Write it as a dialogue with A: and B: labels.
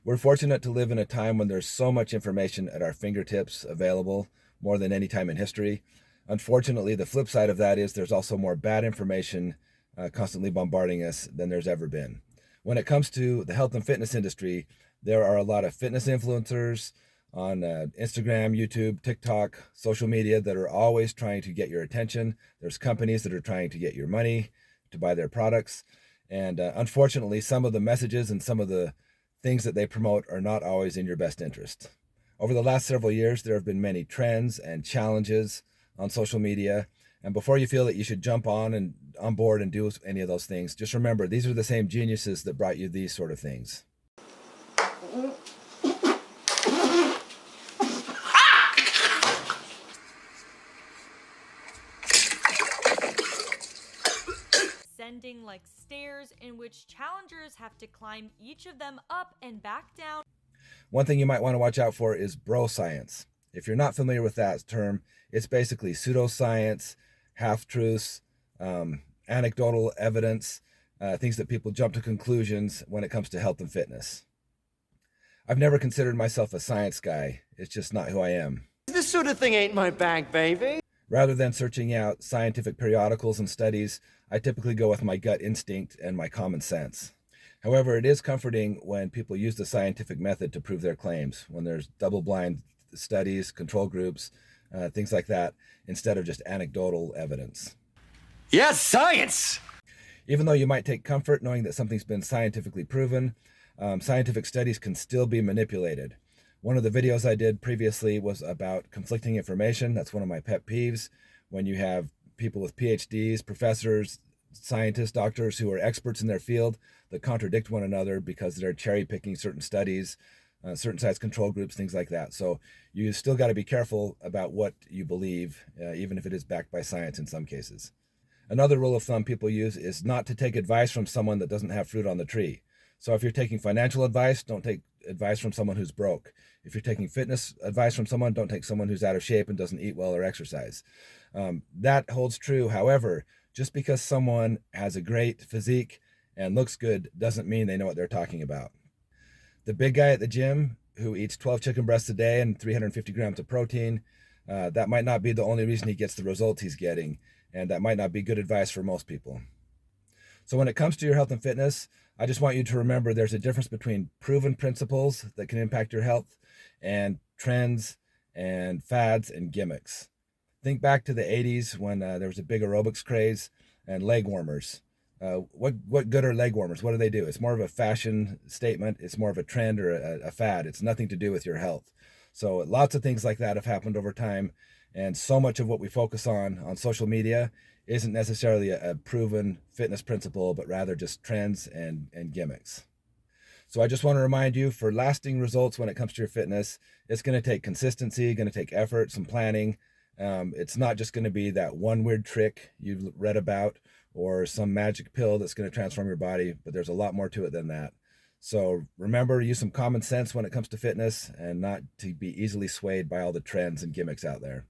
A: We're fortunate to live in a time when there's so much information at our fingertips available, more than any time in history. Unfortunately, the flip side of that is there's also more bad information constantly bombarding us than there's ever been. When it comes to the health and fitness industry, there are a lot of fitness influencers on Instagram, YouTube, TikTok, social media that are always trying to get your attention. There's companies that are trying to get your money to buy their products. And unfortunately, some of the messages and some of the things that they promote are not always in your best interest. Over the last several years, there have been many trends and challenges on social media. And before you feel that you should jump on board and do any of those things, just remember, these are the same geniuses that brought you these sort of things.
B: Ascending like stairs in which challengers have to climb each of them up and back down.
A: One thing you might want to watch out for is bro science. If you're not familiar with that term, it's basically pseudoscience, half-truths, anecdotal evidence, things that people jump to conclusions when it comes to health and fitness. I've never considered myself a science guy. It's just not who I am.
C: This sort of thing ain't my bag, baby.
A: Rather than searching out scientific periodicals and studies, I typically go with my gut instinct and my common sense. However, it is comforting when people use the scientific method to prove their claims, when there's double-blind studies, control groups, things like that, instead of just anecdotal evidence.
C: Yes, science!
A: Even though you might take comfort knowing that something's been scientifically proven, scientific studies can still be manipulated. One of the videos I did previously was about conflicting information. That's one of my pet peeves. When you have people with PhDs, professors, scientists, doctors who are experts in their field that contradict one another because they're cherry picking certain studies, certain size control groups, things like that. So you still got to be careful about what you believe, even if it is backed by science in some cases. Another rule of thumb people use is not to take advice from someone that doesn't have fruit on the tree. So if you're taking financial advice, don't take advice from someone who's broke. If you're taking fitness advice from someone, don't take someone who's out of shape and doesn't eat well or exercise. That holds true. However, just because someone has a great physique and looks good doesn't mean they know what they're talking about. The big guy at the gym who eats 12 chicken breasts a day and 350 grams of protein, that might not be the only reason he gets the results he's getting, and that might not be good advice for most people. So when it comes to your health and fitness, I just want you to remember there's a difference between proven principles that can impact your health and trends and fads and gimmicks. Think back to the 80s when there was a big aerobics craze and leg warmers. What good are leg warmers? What do they do? It's more of a fashion statement. It's more of a trend or a fad. It's nothing to do with your health. So lots of things like that have happened over time. And so much of what we focus on social media isn't necessarily a proven fitness principle, but rather just trends and gimmicks. So I just want to remind you, for lasting results when it comes to your fitness, it's going to take consistency, going to take effort, some planning. It's not just going to be that one weird trick you've read about or some magic pill that's going to transform your body, but there's a lot more to it than that. So remember, use some common sense when it comes to fitness and not to be easily swayed by all the trends and gimmicks out there.